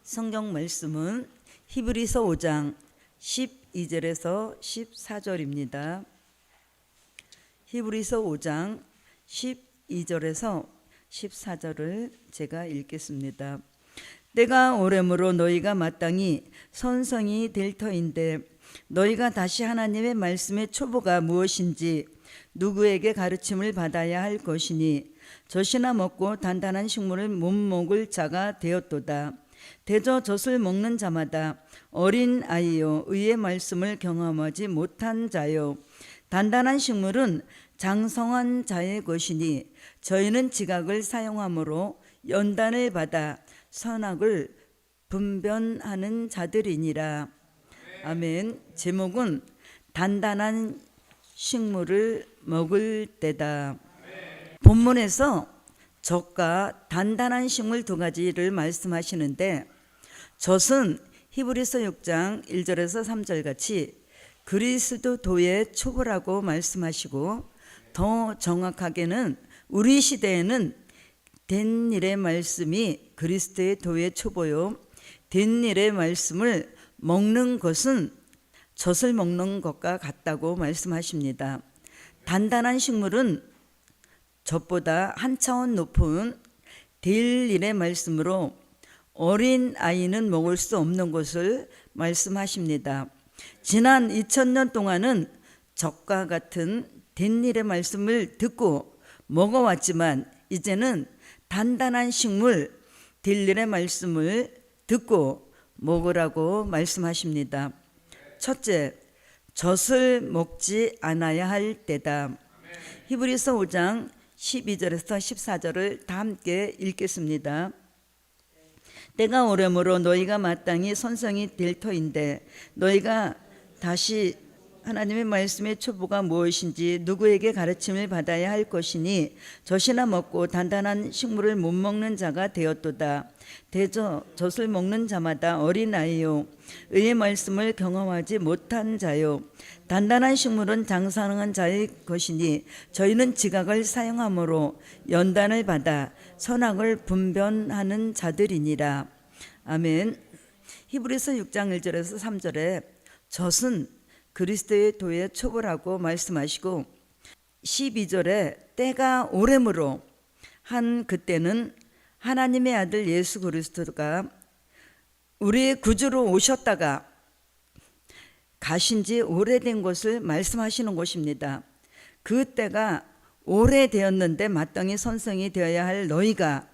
성경 말씀은 히브리서 5장 12절에서 14절입니다. 히브리서 5장 12절에서 14절을 제가 읽겠습니다. 때가 오래므로 너희가 마땅히 선성이 될 터인데 너희가 다시 하나님의 말씀의 초보가 무엇인지 누구에게 가르침을 받아야 할 것이니 젖이나 먹고 단단한 식물을 못 먹을 자가 되었도다. 대저 젖을 먹는 자마다 어린 아이요 의의 말씀을 경험하지 못한 자요 단단한 식물은 장성한 자의 것이니 저희는 지각을 사용함으로 연단을 받아 선악을 분별하는 자들이니라. 아멘. 제목은 단단한 식물을 먹을 때다. 본문에서 젖과 단단한 식물 두 가지를 말씀하시는데, 젖은 히브리서 6장 1절에서 3절 같이 그리스도도의 초보라고 말씀하시고, 더 정확하게는 우리 시대에는 된 일의 말씀이 그리스도의 도의 초보요, 된 일의 말씀을 먹는 것은 젖을 먹는 것과 같다고 말씀하십니다. 단단한 식물은 젖보다 한 차원 높은 될 일의 말씀으로 어린 아이는 먹을 수 없는 것을 말씀하십니다. 지난 2000년 동안은 젖과 같은 된 일의 말씀을 듣고 먹어왔지만 이제는 단단한 식물 될 일의 말씀을 듣고 먹으라고 말씀하십니다. 첫째, 젖을 먹지 않아야 할 때다. 히브리서 5장 12절에서 14절을 다 함께 읽겠습니다. 때가 오래므로 너희가 마땅히 선성이 될 터인데 너희가 다시 하나님의 말씀의 초보가 무엇인지 누구에게 가르침을 받아야 할 것이니 젖이나 먹고 단단한 식물을 못 먹는 자가 되었도다. 대저 젖을 먹는 자마다 어린아이요 의의 말씀을 경험하지 못한 자요 단단한 식물은 장성한 자의 것이니 저희는 지각을 사용함으로 연단을 받아 선악을 분별하는 자들이니라. 아멘. 히브리서 6장 1절에서 3절에 젖은 그리스도의 도의 초보라고 말씀하시고 12절에 때가 오래므로 한 그때는 하나님의 아들 예수 그리스도가 우리의 구주로 오셨다가 가신 지 오래된 것을 말씀하시는 것입니다. 그 때가 오래되었는데 마땅히 선성이 되어야 할 너희가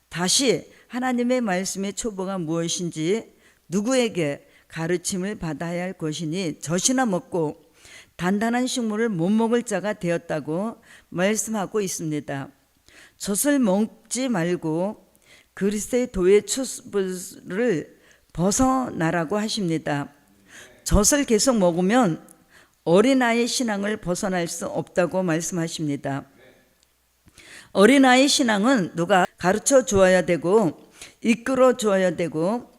다시 하나님의 말씀의 초보가 무엇인지 누구에게 가르침을 받아야 할 것이니 젖이나 먹고 단단한 식물을 못 먹을 자가 되었다고 말씀하고 있습니다. 젖을 먹지 말고 그리스도의 도의 초보를 벗어나라고 하십니다. 젖을 계속 먹으면 어린아이의 신앙을 벗어날 수 없다고 말씀하십니다. 어린아이의 신앙은 누가 가르쳐 주어야 되고 이끌어 주어야 되고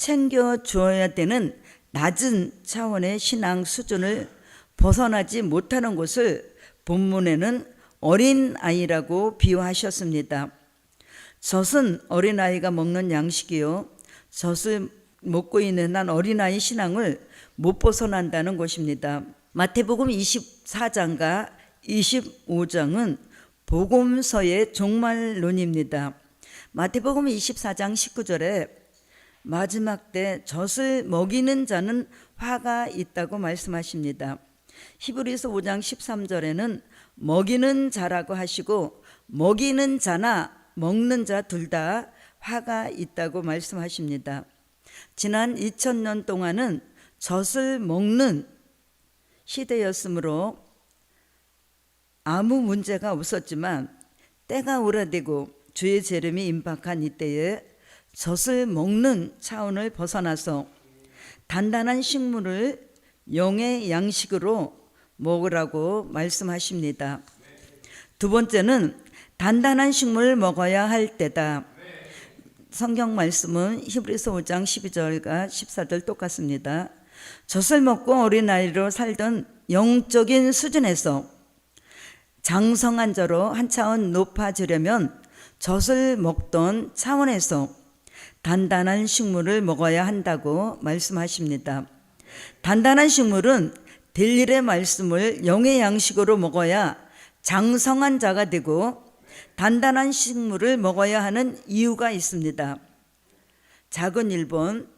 챙겨 주어야 되는 낮은 차원의 신앙 수준을 벗어나지 못하는 것을 본문에는 어린아이라고 비유하셨습니다. 젖은 어린아이가 먹는 양식이요 젖을 먹고 있는 한 어린아이 신앙을 못 벗어난다는 것입니다. 마태복음 24장과 25장은 복음서의 종말론입니다. 마태복음 24장 19절에 마지막 때 젖을 먹이는 자는 화가 있다고 말씀하십니다. 히브리서 5장 13절에는 먹이는 자라고 하시고 먹이는 자나 먹는 자 둘 다 화가 있다고 말씀하십니다. 지난 2000년 동안은 젖을 먹는 시대였으므로 아무 문제가 없었지만 때가 오래되고 주의 재림이 임박한 이때에 젖을 먹는 차원을 벗어나서 단단한 식물을 영의 양식으로 먹으라고 말씀하십니다. 두 번째는 단단한 식물을 먹어야 할 때다. 성경 말씀은 히브리서 5장 12절과 14절 똑같습니다. 젖을 먹고 어린아이로 살던 영적인 수준에서 장성한 자로 한 차원 높아지려면 젖을 먹던 차원에서 단단한 식물을 먹어야 한다고 말씀하십니다. 단단한 식물은 델일의 말씀을 영의 양식으로 먹어야 장성한 자가 되고, 단단한 식물을 먹어야 하는 이유가 있습니다. 작은 1번,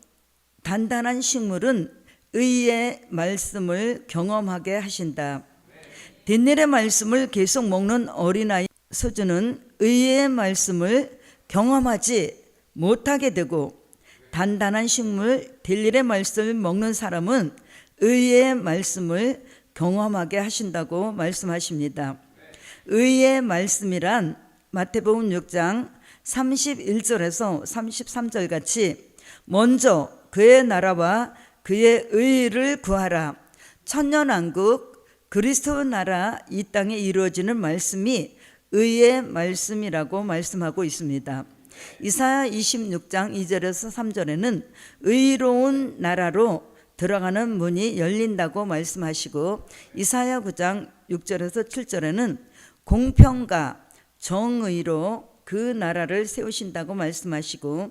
단단한 식물은 의의 말씀을 경험하게 하신다. 델일의 말씀을 계속 먹는 어린아이 소주는 의의 말씀을 경험하지 못하게 되고, 단단한 식물 델일의 말씀을 먹는 사람은 의의 말씀을 경험하게 하신다고 말씀하십니다. 의의 말씀이란 마태복음 6장 31절에서 33절 같이 먼저 그의 나라와 그의 의를 구하라, 천년왕국 그리스도 나라 이 땅에 이루어지는 말씀이 의의 말씀이라고 말씀하고 있습니다. 이사야 26장 2절에서 3절에는 의로운 나라로 들어가는 문이 열린다고 말씀하시고, 이사야 9장 6절에서 7절에는 공평과 정의로 그 나라를 세우신다고 말씀하시고,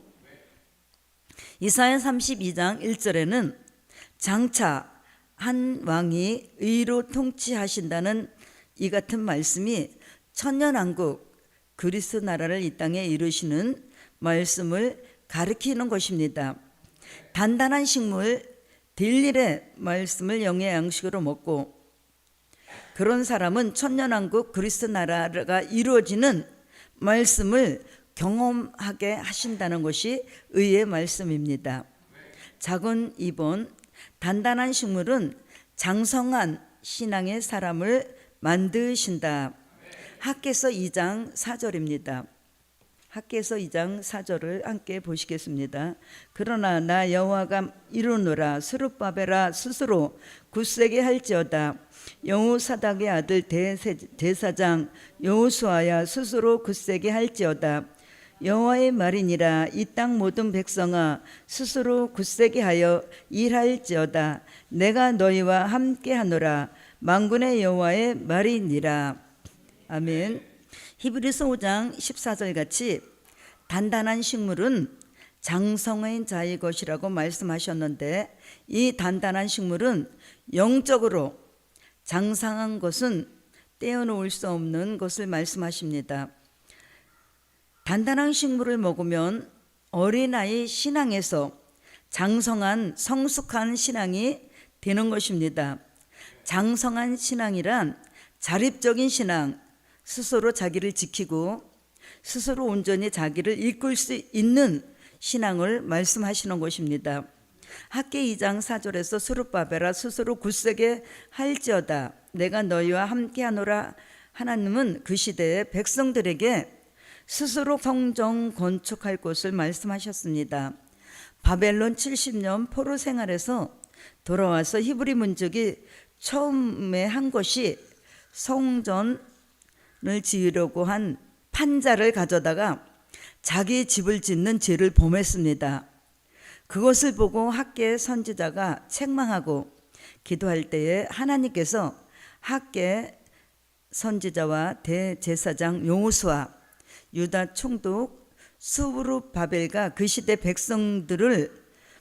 이사야 32장 1절에는 장차 한 왕이 의로 통치하신다는 이 같은 말씀이 천년왕국 그리스도 나라를 이 땅에 이루시는 말씀을 가리키는 것입니다. 단단한 식물 델일의 말씀을 영의 양식으로 먹고, 그런 사람은 천년왕국 그리스도 나라가 이루어지는 말씀을 경험하게 하신다는 것이 의의 말씀입니다. 작은 2번, 단단한 식물은 장성한 신앙의 사람을 만드신다. 학개서 2장 4절입니다. 학개서 2장 4절을 함께 보시겠습니다. 그러나 나 여호와가 이루노라. 스룹바벨아 스스로 굳세게 할지어다. 여호사닥의 아들 대사장 여호수아야 스스로 굳세게 할지어다. 여호와의 말이니라. 이 땅 모든 백성아 스스로 굳세게 하여 일할지어다. 내가 너희와 함께하노라. 만군의 여호와의 말이니라. 아멘. 히브리서 5장 14절 같이 단단한 식물은 장성한 자의 것이라고 말씀하셨는데, 이 단단한 식물은 영적으로 장성한 것은 떼어놓을 수 없는 것을 말씀하십니다. 단단한 식물을 먹으면 어린아이 신앙에서 장성한 성숙한 신앙이 되는 것입니다. 장성한 신앙이란 자립적인 신앙, 스스로 자기를 지키고 스스로 온전히 자기를 이끌 수 있는 신앙을 말씀하시는 것입니다. 학개 2장 4절에서 스룹바벨아 스스로 굳세게 할지어다. 내가 너희와 함께하노라. 하나님은 그 시대의 백성들에게 스스로 성전 건축할 것을 말씀하셨습니다. 바벨론 70년 포로 생활에서 돌아와서 히브리 민족이 처음에 한 것이 성전을 지으려고 한 판자를 가져다가 자기 집을 짓는 죄를 범했습니다. 그것을 보고 학개 선지자가 책망하고 기도할 때에 하나님께서 학개 선지자와 대제사장 여호수아, 유다 총독 스룹바벨과 그 시대 백성들을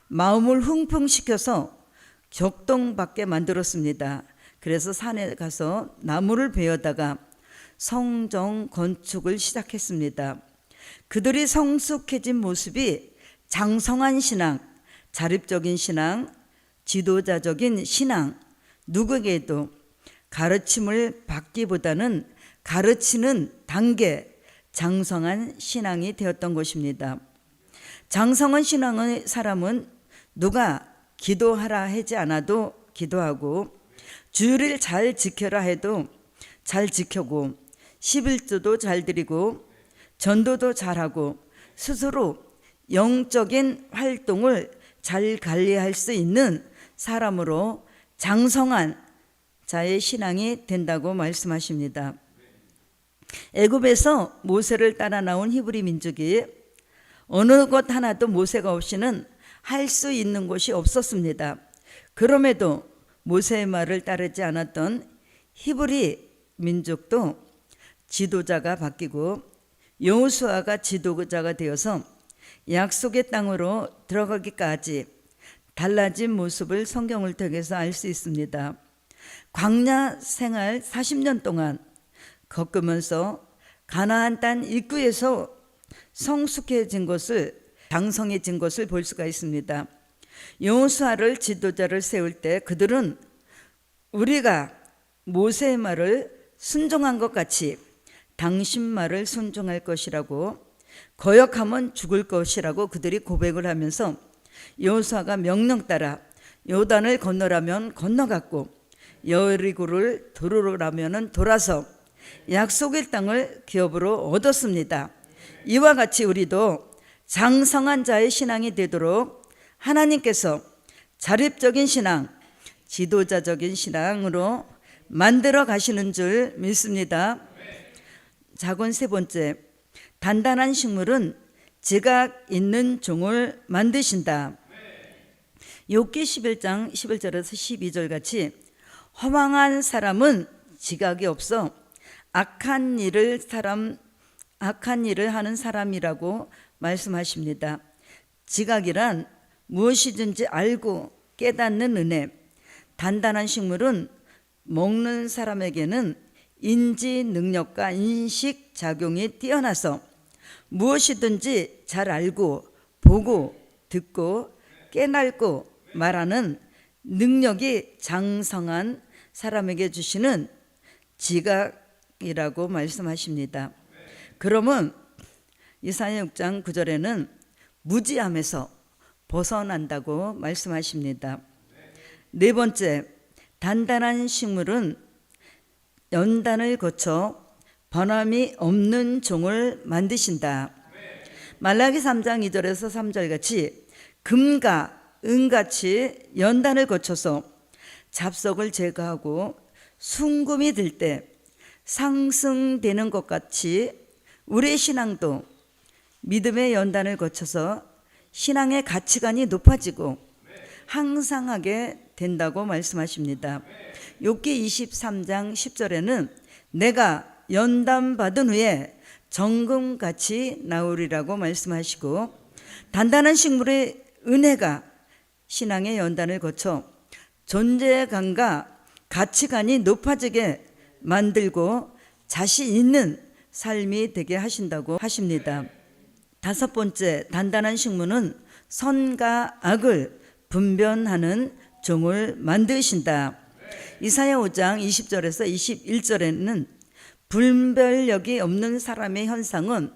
마음을 흥분시켜서 격동받게 만들었습니다. 그래서 산에 가서 나무를 베어다가 성전 건축을 시작했습니다. 그들이 성숙해진 모습이 장성한 신앙, 자립적인 신앙, 지도자적인 신앙, 누구에게도 가르침을 받기보다는 가르치는 단계, 장성한 신앙이 되었던 것입니다. 장성한 신앙의 사람은 누가 기도하라 하지 않아도 기도하고, 주일을 잘 지켜라 해도 잘 지켜고, 11조도 잘 드리고, 전도도 잘하고, 스스로 영적인 활동을 잘 관리할 수 있는 사람으로 장성한 자의 신앙이 된다고 말씀하십니다. 애굽에서 모세를 따라 나온 히브리 민족이 어느 것 하나도 모세가 없이는 할 수 있는 것이 없었습니다. 그럼에도 모세의 말을 따르지 않았던 히브리 민족도 지도자가 바뀌고 여호수아가 지도자가 되어서 약속의 땅으로 들어가기까지 달라진 모습을 성경을 통해서 알 수 있습니다. 광야 생활 40년 동안 겪으면서 가나안 땅 입구에서 성숙해진 것을, 장성해진 것을 볼 수가 있습니다. 여호수아를 지도자를 세울 때 그들은 우리가 모세의 말을 순종한 것 같이 당신 말을 순종할 것이라고, 거역하면 죽을 것이라고 그들이 고백을 하면서 여호수아가 명령 따라 요단을 건너라면 건너갔고 여리고를 돌으라면 돌아서 약속의 땅을 기업으로 얻었습니다. 이와 같이 우리도 장성한 자의 신앙이 되도록 하나님께서 자립적인 신앙, 지도자적인 신앙으로 만들어 가시는 줄 믿습니다. 작은 세 번째, 단단한 식물은 지각 있는 종을 만드신다. 욥기 11장 11절에서 12절 같이 허망한 사람은 지각이 없어 악한 일을 하는 사람이라고 말씀하십니다. 지각이란 무엇이든지 알고 깨닫는 은혜. 단단한 식물은 먹는 사람에게는 인지 능력과 인식 작용이 뛰어나서 무엇이든지 잘 알고 보고 듣고 깨닫고 말하는 능력이 장성한 사람에게 주시는 지각이라고 말씀하십니다. 그러면 이사야 6장 9절에는 무지함에서 벗어난다고 말씀하십니다. 네 번째, 단단한 식물은 연단을 거쳐 번함이 없는 종을 만드신다. 말라기 3장 2절에서 3절 같이 금과 은같이 연단을 거쳐서 잡석을 제거하고 순금이 들 때 상승되는 것 같이 우리의 신앙도 믿음의 연단을 거쳐서 신앙의 가치관이 높아지고 항상하게 된다고 말씀하십니다. 욥기 23장 10절에는 내가 연단받은 후에 정금같이 나오리라고 말씀하시고, 단단한 식물의 은혜가 신앙의 연단을 거쳐 존재감과 가치관이 높아지게 만들고 자신 있는 삶이 되게 하신다고 하십니다. 다섯 번째, 단단한 식물은 선과 악을 분별하는 종을 만드신다. 이사야 5장 20절에서 21절에는 분별력이 없는 사람의 현상은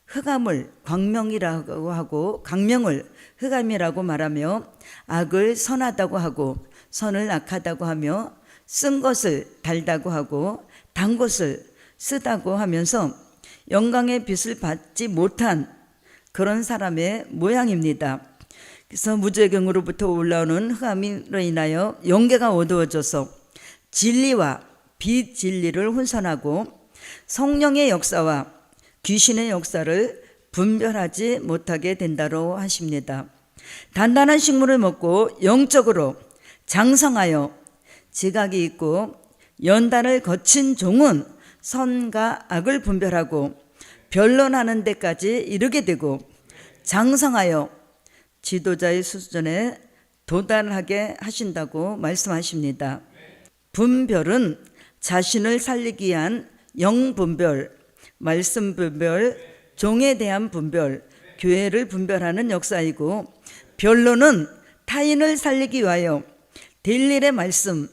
흑암을 광명이라고 하고 광명을 흑암이라고 말하며 악을 선하다고 하고 선을 악하다고 하며 쓴 것을 달다고 하고 단 것을 쓰다고 하면서 영광의 빛을 받지 못한 그런 사람의 모양입니다. 그래서 무저경으로부터 올라오는 흑암으로 인하여 영계가 어두워져서 진리와 비진리를 혼선하고 성령의 역사와 귀신의 역사를 분별하지 못하게 된다고 하십니다. 단단한 식물을 먹고 영적으로 장성하여 지각이 있고 연단을 거친 종은 선과 악을 분별하고 변론하는 데까지 이르게 되고 장성하여 지도자의 수준에 도달하게 하신다고 말씀하십니다. 분별은 자신을 살리기 위한 영분별, 말씀분별, 종에 대한 분별, 교회를 분별하는 역사이고, 변론은 타인을 살리기 위하여 될 일의 말씀,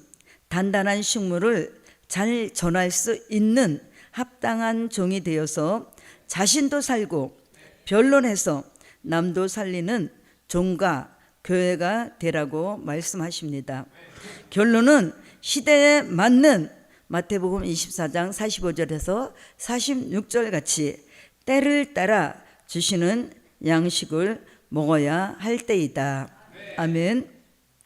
단단한 식물을 잘 전할 수 있는 합당한 종이 되어서 자신도 살고 변론해서 남도 살리는 종과 교회가 되라고 말씀하십니다. 결론은 시대에 맞는 마태복음 24장 45절에서 46절 같이 때를 따라 주시는 양식을 먹어야 할 때이다. 아멘.